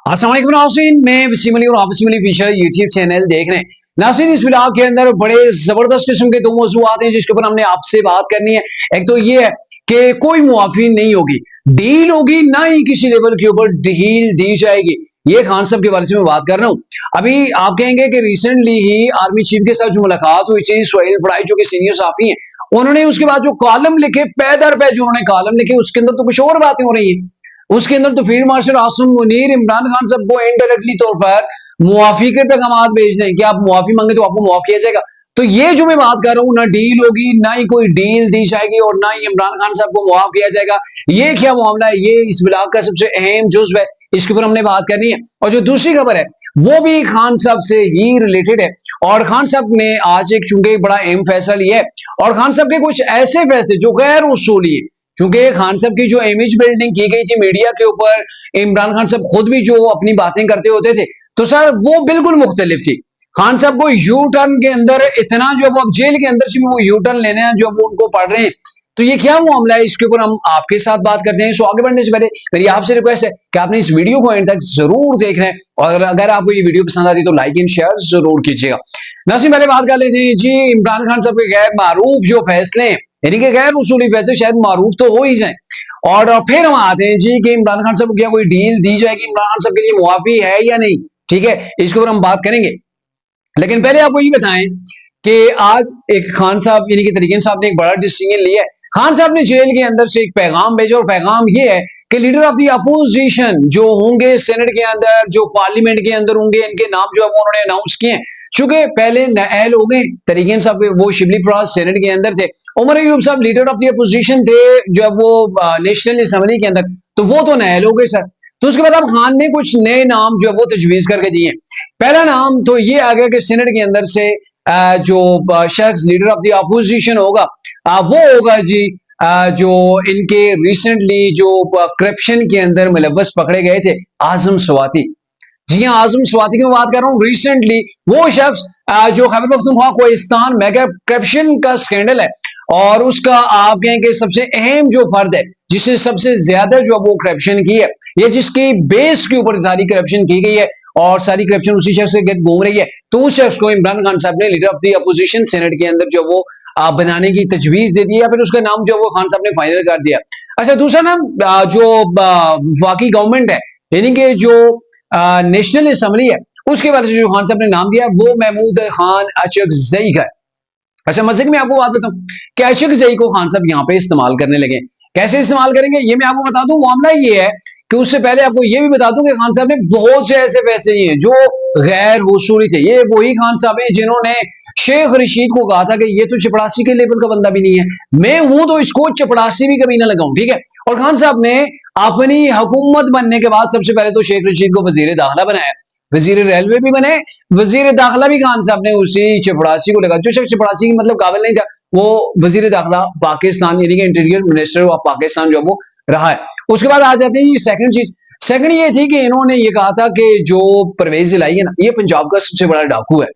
अस्सलाम वालेकुम नाज़रीन, मैं वसीम अली और आप Wasim Ali Fisher YouTube channel देख रहे हैं। नाज़रीन, इस व्लॉग के अंदर बड़े जबरदस्त किस्म के दो मौज़ूआत हैं जिसके ऊपर हमने आपसे बात करनी है। एक तो ये है कि कोई मुआफ़ी नहीं होगी, डील होगी, ना ही किसी लेवल के ऊपर डील दी जाएगी। ये खान साहब के बारे में मैं बात कर रहा हूँ। अभी आप कहेंगे कि रिसेंटली ही आर्मी चीफ के साथ जो मुलाकात हुई थी, सोहेल फड़ाई जो कि सीनियर साफी हैं, उन्होंने उसके बाद जो कॉलम लिखे, पै दर पै जो उन्होंने कॉलम लिखे, उसके अंदर तो कुछ और बातें हो रही हैं। उसके अंदर तो फील्ड मार्शल आसिम मुनीर इमरान खान साहब को इनडायरेक्टली तौर पर मुआफी के पैगाम भेज दें कि आप मुआफी मांगे तो आपको मुआफ किया जाएगा। तो ये जो मैं बात कर रहा हूँ, ना डील होगी, ना ही कोई डील दी जाएगी और ना ही इमरान खान साहब को मुआफ किया जाएगा। ये क्या मामला है, ये इस ब्लॉग का सबसे अहम जुज्व है, इसके ऊपर हमने बात करनी है। और जो दूसरी खबर है वो भी खान साहब से ही रिलेटेड है। और खान साहब ने आज एक चूंकि बड़ा अहम फैसला लिया है, और खान साहब के कुछ ऐसे फैसले जो गैर उसूली है। क्योंकि खान साहब की जो इमेज बिल्डिंग की गई थी मीडिया के ऊपर, इमरान खान साहब खुद भी जो अपनी बातें करते होते थे, तो सर वो बिल्कुल मुख्तलिफ थी। खान साहब को यू टर्न के अंदर इतना जो अब जेल के अंदर से वो यू टर्न लेने हैं जो वो उनको पढ़ रहे हैं, तो ये क्या मामला है, इसके ऊपर हम आपके साथ बात करते हैं। सो आगे बढ़ने से पहले मेरी आपसे रिक्वेस्ट है कि आपने इस वीडियो को एंड तक जरूर देखना है, और अगर आपको ये वीडियो पसंद आती है तो लाइक एंड शेयर जरूर कीजिएगा। नाज़रीन, पहले बात कर लेते हैं जी इमरान खान साहब के गैर मारूफ जो फैसले हैं, यानी कि गैर उसूली फैसले शायद मारूफ तो हो ही जाए। और फिर हम आते हैं जी कि इमरान खान साहब को क्या कोई डील दी जाएगी, इमरान खान साहब के लिए मुआफी है या नहीं। ठीक है, इसके ऊपर हम बात करेंगे। लेकिन पहले आपको ये बताएं कि आज एक खान साहब यानी कि तरीके साहब ने एक बड़ा डिसीजन लिया है। खान साहब ने जेल के अंदर से एक पैगाम भेजा, और पैगाम ये है कि लीडर ऑफ द अपोजिशन जो होंगे सेनेट के अंदर, जो पार्लियामेंट के अंदर होंगे, इनके नाम जो है वो उन्होंने अनाउंस किए हैं। चूंकि पहले नाअहल हो गए, तरीके साहब वो शिबली फराज सेनेट के अंदर थे, उमर अयूब साहब लीडर ऑफ द अपोजिशन थे जब वो नेशनल असम्बली के अंदर, तो वो तो नाअहल हो गए सर। तो उसके बाद अब खान ने कुछ नए नाम जो है वो तजवीज करके दिए। पहला नाम तो ये आ गया कि सेनेट के अंदर से जो शख्स लीडर ऑफ द अपोजिशन होगा, वो होगा जी जो इनके रिसेंटली जो करप्शन के अंदर मुलव्वस पकड़े गए थे, आजम स्वाति। जी हाँ, आजम स्वाति की मैं बात कर रहा हूँ। रिसेंटली वो शख्स जो खैबर पख्तूनख्वा कोहिस्तान मेगा करप्शन का स्कैंडल है, और उसका आप कहेंगे सबसे अहम जो फर्द है जिसने सबसे ज्यादा जो वो करप्शन की है, या जिसकी बेस के ऊपर सारी करप्शन की गई है और सारी करप्शन उसी शख्स के गिर्द घूम रही है, तो उस शख्स को इमरान खान साहब ने leader of the opposition senate के अंदर जो वो बनाने की तजवीज दे दी, या फिर उसका नाम जो वो खान साहब ने फाइनल कर दिया। अच्छा, दूसरा नाम जो वाकई गवर्नमेंट है, यानी कि जो नेशनल असम्बली है, उसके बारे में जो खान साहब ने नाम दिया वो महमूद खान अचकजई का है। अच्छा, मजे में आपको बात बताऊं कि अचकजई को खान साहब यहाँ पे इस्तेमाल करने लगे। कैसे इस्तेमाल करेंगे ये मैं आपको बता दूं। मामला ये है कि उससे पहले आपको ये भी बता दूं कि खान साहब ने बहुत से ऐसे फैसले लिए जो गैर वसूली थे। ये वही खान साहब है जिन्होंने शेख रशीद को कहा था कि ये तो चपड़ासी के लेवल का बंदा भी नहीं है, मैं हूं तो इसको चपड़ासी भी कभी ना लगाऊं। ठीक है, और खान साहब ने अपनी हुकूमत बनने के बाद सबसे पहले तो शेख रशीद को वजीर दाखिला बनाया, वजीर रेलवे भी बने, वजीर दाखिला भी खान साहब ने उसी चपड़ासी को लगा। जो शख्स चपड़ासी की मतलब काबिल नहीं था, वो वजीर दाखिला पाकिस्तान यानी कि इंटीरियर मिनिस्टर ऑफ पाकिस्तान जो वो रहा है। उसके बाद आ जाते हैं सेकंड चीज। सेकंड ये थी कि इन्होंने ये कहा था कि जो परवेज इलाही है ना, ये पंजाब का सबसे बड़ा डाकू है,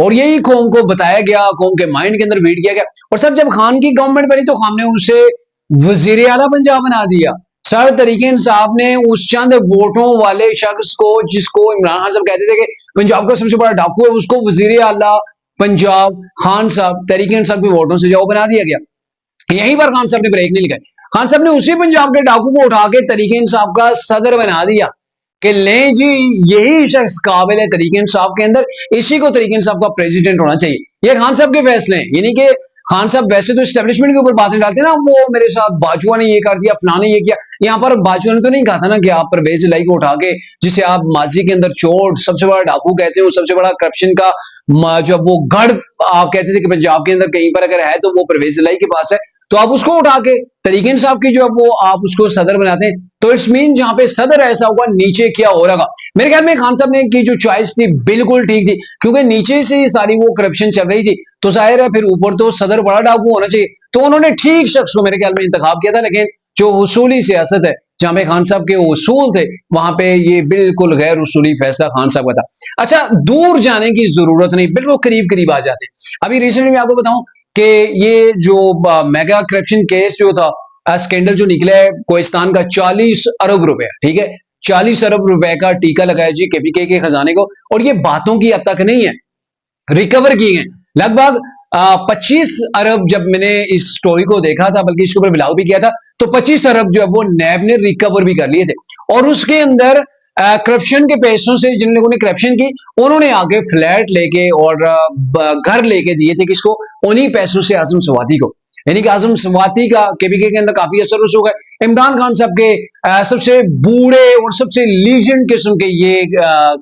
और यही कौम को बताया गया, कौम के माइंड के अंदर फीड किया गया। और सर जब खान की गवर्नमेंट बनी तो खान ने उसे वजीर आला पंजाब बना दिया। सर तरीके साहब ने उस चंद वोटों वाले शख्स को, जिसको इमरान खान साहब कहते थे कि पंजाब का सबसे बड़ा डाकू है, उसको वजीर आला पंजाब खान साहब तरीके साहब के वोटों से जो बना दिया गया। यहीं पर खान साहब ने ब्रेक नहीं लगाई। खान साहब ने उसी पंजाब के डाकू को उठा के तरीके साहब का सदर बना दिया कि ले जी यही शख्स काबिल है तरीके साहब के अंदर, इसी को तरीके साहब का प्रेसिडेंट होना चाहिए। ये खान साहब के फैसले हैं। यानी कि खान साहब वैसे तो एस्टेब्लिशमेंट के ऊपर बातें डालते हैं ना, वो मेरे साथ बाजुआ ने ये कर दिया, फलाने ये किया। यहाँ पर बाजुआ ने तो नहीं कहा था ना कि आप परवेज इलाही को उठा के, जिसे आप माजी के अंदर चोर सबसे बड़ा डाकू कहते हो, सबसे बड़ा करप्शन का जो वो गढ़ आप कहते थे कि पंजाब के अंदर कहीं पर अगर है तो वो परवेज इलाही के पास है, तो आप उसको उठा के तरीके साहब की जो वो आप उसको सदर बनाते हैं, तो इट्स मीन जहां पे सदर ऐसा होगा नीचे क्या हो रहा। मेरे ख्याल में खान साहब ने की जो चॉइस थी बिल्कुल ठीक थी, क्योंकि नीचे से ही सारी वो करप्शन चल रही थी, तो जाहिर है फिर ऊपर तो सदर बड़ा डाकू होना चाहिए। तो उन्होंने ठीक शख्स को मेरे ख्याल में इंतखाब किया था। लेकिन जो उसूली सियासत है, जहां पे खान साहब के उसूल थे, वहां पे ये बिल्कुल गैर उसूली फैसला खान साहब का था। अच्छा, दूर जाने की जरूरत नहीं, बिल्कुल करीब करीब आ जाते। अभी रिसेंटली मैं आपको बताऊं कि ये जो मेगा करप्शन केस जो था, स्कैंडल जो निकला है कोहिस्तान का 40 अरब रुपया, ठीक है, 40 अरब रुपए का टीका लगाया जी केपीके के खजाने को। और ये बातों की अब तक नहीं है, रिकवर किए हैं लगभग 25 अरब। जब मैंने इस स्टोरी को देखा था, बल्कि इसके ऊपर ब्लॉग भी किया था, तो 25 अरब जो है वो नैब ने रिकवर भी कर लिए थे। और उसके अंदर करप्शन के पैसों से जिन लोगों ने करप्शन की, उन्होंने आगे फ्लैट लेके और घर लेके दिए थे किसको, उन्हीं पैसों से आजम सवाती को। यानी कि आजम सवाती का केपीके के अंदर काफी असर हो गया। इमरान खान साहब के सबसे बूढ़े और सबसे लीजेंड किस्म के ये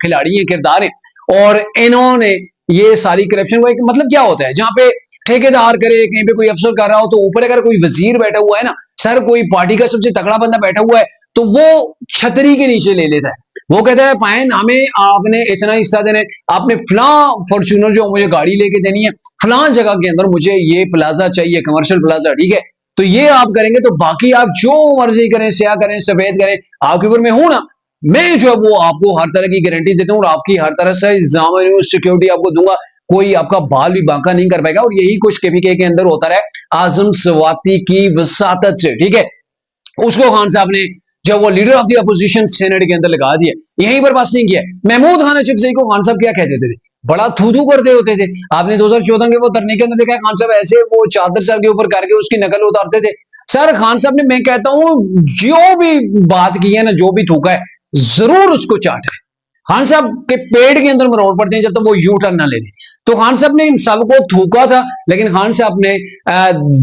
खिलाड़ी हैं, किरदार हैं। और इन्होंने ये सारी करप्शन को, मतलब क्या होता है जहां पे ठेकेदार करे, कहीं पे कोई अफसर कर रहा हो, तो ऊपर अगर कोई वजीर बैठा हुआ है ना, सर कोई पार्टी का सबसे तगड़ा बंदा बैठा हुआ है, तो वो छतरी के नीचे ले लेता है। वो कहता है पायन हमें आपने इतना हिस्सा देना है, आपने फलां फॉर्च्यूनर जो मुझे गाड़ी लेके देनी है, फलां जगह के अंदर मुझे ये प्लाजा चाहिए, कमर्शियल प्लाजा, ठीक है, तो ये आप करेंगे, तो बाकी आप जो मर्जी करें, स्याह करें, सफेद करें, आपके ऊपर मैं हूं ना, मैं जो है वो आपको हर तरह की गारंटी देता हूं और आपकी हर तरह से सिक्योरिटी आपको दूंगा, कोई आपका बाल भी बांका नहीं कर पाएगा। और यही कुछ केपीके के अंदर होता रहा आजम सवाती की वसातत से, ठीक है। उसको खान साहब ने जब वो leader of the opposition senate के अंदर लगा दिया, यहीं पर बस नहीं किया। महमूद खान अचकजई को खान साहब क्या कहते थे, बड़ा थू थू करते होते थे। आपने 2014 के वो धरने के अंदर देखा, खान साहब ऐसे वो चादर सर के ऊपर करके उसकी नकल उतारते थे। सर खान साहब ने, मैं कहता हूं जो भी बात की है ना, जो भी थूका है, जरूर उसको चाटा है। खान साहब के पेट के अंदर मरोड़ पड़ते हैं जब तक वो यू टर्न ना ले लें। तो खान साहब ने इन सबको थूका था, लेकिन खान साहब ने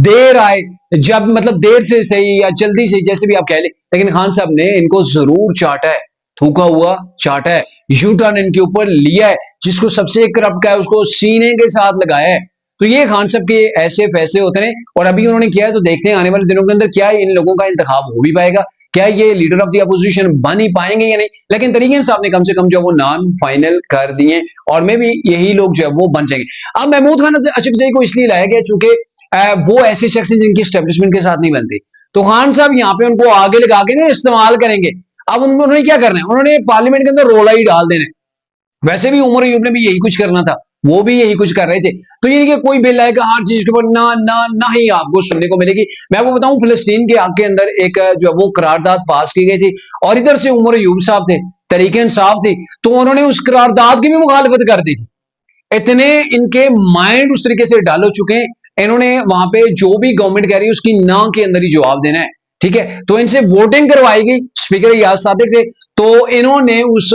देर आए, जब मतलब देर से सही या जल्दी से, जैसे भी आप कह लें, लेकिन खान साहब ने इनको जरूर चाटा है, थूका हुआ चाटा है, यू टर्न इनके ऊपर लिया है, जिसको सबसे करप्ट का है उसको सीने के साथ लगाया है। तो ये खान साहब के ऐसे फैसले होते हैं, और अभी उन्होंने किया है, तो देखते हैं आने वाले दिनों के अंदर क्या इन लोगों का इंतखाब हो भी पाएगा, क्या ये लीडर ऑफ द अपोजिशन बन ही पाएंगे या नहीं। लेकिन तरीके साहब ने कम से कम जो वो नाम फाइनल कर दिए, और मे भी यही लोग जो है वो बन जाएंगे। अब महमूद खान अचकजई को इसलिए लाया गया चूंकि वो ऐसे शख्स हैं जिनकी स्टैब्लिशमेंट के साथ नहीं बनती, तो खान साहब यहाँ पे उनको आगे लगा के ना इस्तेमाल करेंगे। अब उन्होंने क्या करना है, उन्होंने पार्लियामेंट के अंदर रोला ही डाल देना है। वैसे भी उमर अयूब ने भी यही कुछ करना था, वो भी यही कुछ कर रहे थे। तो ये कि कोई बिल आएगा हर चीज के ऊपर ना ना ना ही आपको सुनने को मिलेगी। मैं आपको बताऊं, फिलिस्तीन के हक के अंदर एक जो वो करारदाद पास की गई थी, और इधर से उमर अयूब साहब थे, तरीके इंसाफ थी, तो उन्होंने उस करारदाद की भी मुखालफत कर दी थी। इतने इनके माइंड उस तरीके से डाल हो चुके हैं, इन्होंने वहां पे जो भी गवर्नमेंट कह रही है उसकी ना के अंदर ही जवाब देना है, ठीक है। तो इनसे वोटिंग करवाई गई, स्पीकर याद सादिक थे, तो इन्होंने उस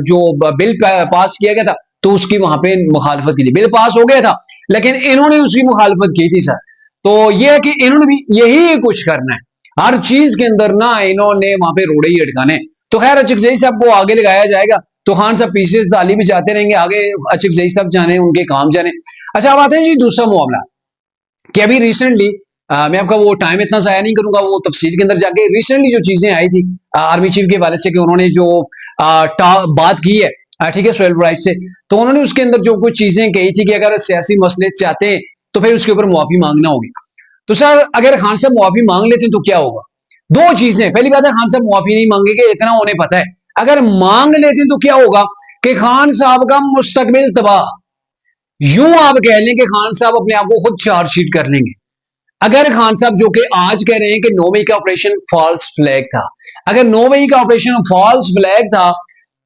जो बिल पास किया गया था, तो उसकी वहां पे मुखालफत की थी। बिल पास हो गया था, लेकिन इन्होंने उसकी मुखालफत की थी सर। तो यह है कि इन्होंने भी यही कुछ करना है, हर चीज के अंदर ना इन्होंने वहां पे रोड़े ही अटकाने। तो खैर अचकजई साहब को आगे लगाया जाएगा, तो खान साहब पीछे से ताली भी जाते रहेंगे, आगे अचकजई साहब जाने, उनके काम जाने। अच्छा, अब आते हैं जी दूसरा मामला, कि अभी रिसेंटली मैं आपका वो टाइम इतना जाया नहीं करूंगा, वो तफसील के अंदर जाके रिसेंटली जो चीजें आई थी आर्मी चीफ के हवाले से, कि उन्होंने जो बात की है, ठीक है, सोहेल राइट से, तो उन्होंने उसके अंदर जो कुछ चीजें कही थी कि अगर सियासी मसले चाहते हैं तो फिर उसके ऊपर मुआफी मांगना होगी। तो सर अगर खान साहब मुआफी मांग लेते हैं तो क्या होगा, दो चीजें। पहली बात है, खान साहब मुआफी नहीं मांगेंगे, इतना उन्हें पता है। अगर मांग लेते हैं तो क्या होगा कि खान साहब का मुस्तकबिल तबाह। यूं आप कह लें कि खान साहब अपने आप को खुद चार्जशीट कर लेंगे। अगर खान साहब जो कि आज कह रहे हैं कि 9 मई का ऑपरेशन फॉल्स फ्लैग था, अगर 9 मई का ऑपरेशन फॉल्स फ्लैग था,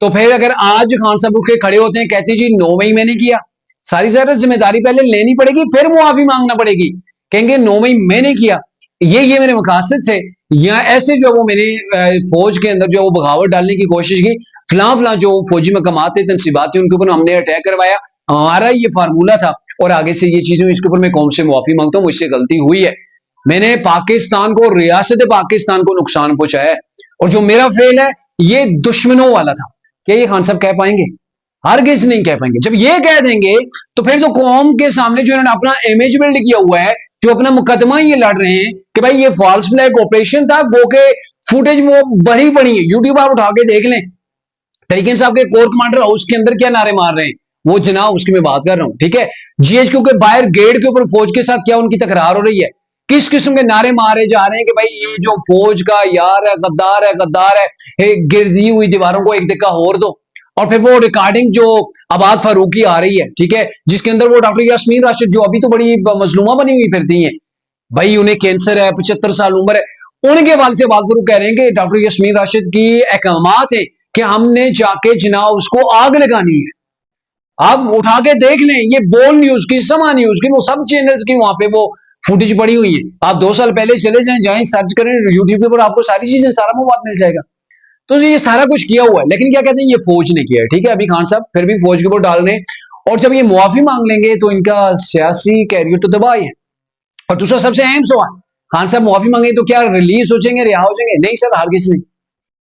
तो फिर अगर आज खान साहब उठ के खड़े होते हैं, कहते जी 9 मई मैंने किया, सारी सारी जिम्मेदारी पहले लेनी पड़ेगी, फिर मुआफी मांगना पड़ेगी, कहेंगे 9 मई मैंने किया, ये मेरे मकासद से, या ऐसे जो वो मेरी फौज के अंदर जो वो बगावत डालने की कोशिश की, फलां फलां जो फौजी मकामात थे, तनसीबात थी, उनके ऊपर हमने अटैक करवाया, हमारा ये फार्मूला था, और आगे से ये चीजें, इसके ऊपर मैं कौम से मुआफी मांगता हूं, मुझसे गलती हुई है, मैंने पाकिस्तान को, रियासत पाकिस्तान को नुकसान पहुंचाया है, और जो मेरा फेल है ये दुश्मनों वाला था। क्या ये खान साहब कह पाएंगे? हरगिज नहीं कह पाएंगे। जब ये कह देंगे तो फिर तो कौम के सामने जो इन्होंने अपना इमेज बिल्ड किया हुआ है, जो अपना मुकदमा ये लड़ रहे हैं कि भाई ये फॉल्स फ्लैग ऑपरेशन था, गो के फुटेज वो बड़ी बड़ी है, यूट्यूब आप उठा के देख लें, तरीके साहब के कोर कमांडर हाउस के अंदर क्या नारे मार रहे हैं, वो जनाब उसकी मैं बात कर रहा हूं, ठीक है। जीएचक्यू के बाहर गेट के ऊपर फौज के साथ क्या उनकी तकरार हो रही है, किस किस्म के नारे मारे जा रहे हैं कि भाई ये जो फौज का यार है, गद्दार है, गद्दार है, गिरदी हुई दीवारों को एक धक्का और दो। और फिर वो रिकॉर्डिंग जो आबाद फारूकी आ रही है, ठीक है, जिसके अंदर वो डॉक्टर यास्मीन राशिद जो अभी तो बड़ी मजलूमा बनी हुई फिरती हैं, भाई उन्हें कैंसर है, 75 साल उम्र है, उनके वाल से वाल फरूक कह रहे हैं कि डॉक्टर यस्मीन राशिद की अहकामात है कि हमने जाके जनाब उसको आग लगानी है। आप उठा के देख लें, ये बोल न्यूज की, समा न्यूज की, वो सब चैनल्स की वहां पे वो फुटेज पड़ी हुई है। आप 2 साल पहले चले जाएं, जाएं सर्च करें यूट्यूब के ऊपर, आपको सारी चीजें, सारा मवाद मिल जाएगा। तो ये सारा कुछ किया हुआ है, लेकिन क्या कहते हैं, ये फौज ने किया है। ठीक है, अभी खान साहब फिर भी फौज के ऊपर डाल रहे हैं, और जब ये मुआफी मांग लेंगे तो इनका सियासी कैरियर तो तबाह है। और दूसरा सबसे अहम सवाल, खान साहब मुआफी मांगे तो क्या रिलीज हो जाएंगे, रिहा हो जाएंगे? नहीं सर, हरगिज नहीं।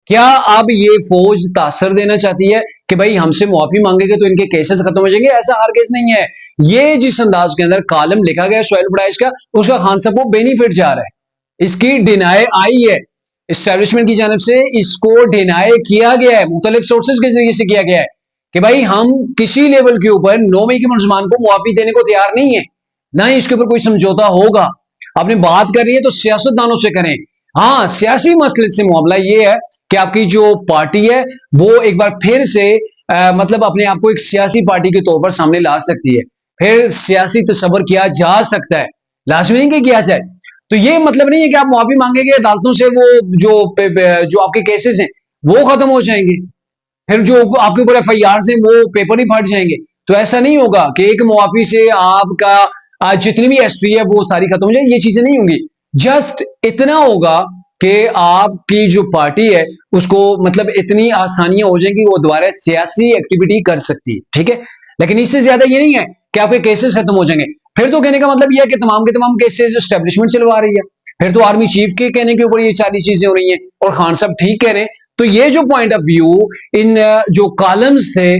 क्या अब ये फौज तासर देना चाहती है कि भाई हमसे मुआफी मांगेंगे तो इनके केसेस खत्म हो जाएंगे? ऐसा हरगिज नहीं है। ये जिस अंदाज के अंदर कॉलम लिखा गया सोहेल फड़ाइश का, उसका खान साहब को बेनिफिट जा रहा है, इसकी डिनाई आई है इस्टेब्लिशमेंट की जानब से, इसको डिनाई किया गया है, मुख्तलिफ सोर्सेज के जरिए से किया गया है कि भाई हम किसी लेवल के ऊपर 9 मई के मुसलमान को मुआफी देने को तैयार नहीं है, ना ही इसके ऊपर कोई समझौता होगा। आपने बात कर रही है तो सियासतदानों से करें। हाँ, सियासी मसले से मामला ये है कि आपकी जो पार्टी है वो एक बार फिर से मतलब अपने आप को एक सियासी पार्टी के तौर पर सामने ला सकती है, फिर सियासी तस्वर किया जा सकता है, लाजमी नहीं कि किया जाए। तो ये मतलब नहीं है कि आप मुआफी मांगेंगे अदालतों से, वो जो आपके केसेस हैं वो खत्म हो जाएंगे, फिर जो आपके ऊपर एफआईआर से वो पेपर ही फट जाएंगे। तो ऐसा नहीं होगा कि एक मुआफी से आपका जितनी भी हिस्ट्री है वो सारी खत्म हो जाए, ये चीजें नहीं होंगी। जस्ट इतना होगा कि आपकी जो पार्टी है उसको मतलब इतनी आसानियां हो जाएंगी, वो दोबारा सियासी एक्टिविटी कर सकती है। ठीक है, लेकिन इससे ज्यादा ये नहीं है कि आपके केसेस खत्म हो जाएंगे। फिर तो कहने का मतलब यह है कि तमाम के तमाम केसेस एस्टेब्लिशमेंट चलवा रही है, फिर तो आर्मी चीफ के कहने के ऊपर ये सारी चीजें हो रही हैं, और खान साहब ठीक कह रहे हैं। तो ये जो पॉइंट ऑफ व्यू इन जो कॉलम्स थे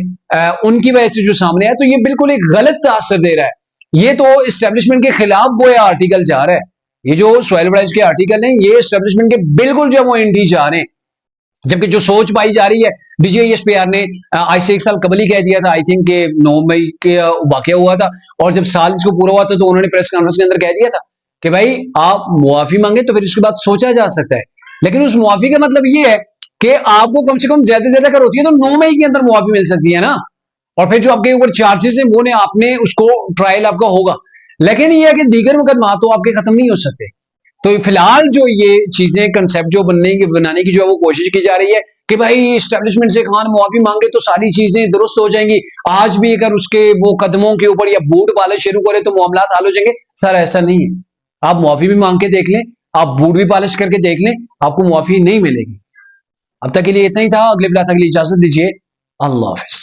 उनकी वजह से जो सामने आया, तो ये बिल्कुल एक गलत असर दे रहा है। ये तो एस्टेब्लिशमेंट के खिलाफ गोया आर्टिकल जा रहा है। ये जो सोहेल बड़ाइच के आर्टिकल हैं, ये एस्टेब्लिशमेंट के बिल्कुल जो वो एंटी जा रहे हैं, जबकि जो सोच पाई जा रही है, डीजीएसपीआर ने आज से 1 साल कबल ही कह दिया था, आई थिंक के 9 मई के वाकया हुआ था, और जब साल इसको पूरा हुआ था तो उन्होंने प्रेस कॉन्फ्रेंस के अंदर कह दिया था कि भाई आप मुआफी मांगे तो फिर उसके बाद सोचा जा सकता है। लेकिन उस मुआफी का मतलब ये है कि आपको कम से कम ज्यादा से ज्यादा अगर होती है तो 9 मई के अंदर मुआफी मिल सकती है ना, और फिर जो आपके ऊपर चार्जेस है वो ने आपने उसको ट्रायल आपका होगा। लेकिन ये है कि दीगर मुकदमा तो आपके खत्म नहीं हो सकते। तो फिलहाल जो ये चीजें कंसेप्ट जो बनाने की जो है वो कोशिश की जा रही है कि भाई इस्टेब्लिशमेंट से खान मुआफी मांगे तो सारी चीजें दुरुस्त हो जाएंगी, आज भी अगर उसके वो कदमों के ऊपर या बूट पालिश शुरू करे तो मामला हल हो जाएंगे। सर ऐसा नहीं है, आप मुआफी भी मांग के देख लें, आप बूट भी पालिश करके देख लें, आपको मुआफी नहीं मिलेगी। अब तक के लिए इतना ही था, अगले तक के लिए इजाजत दीजिए। अल्लाह हाफिज।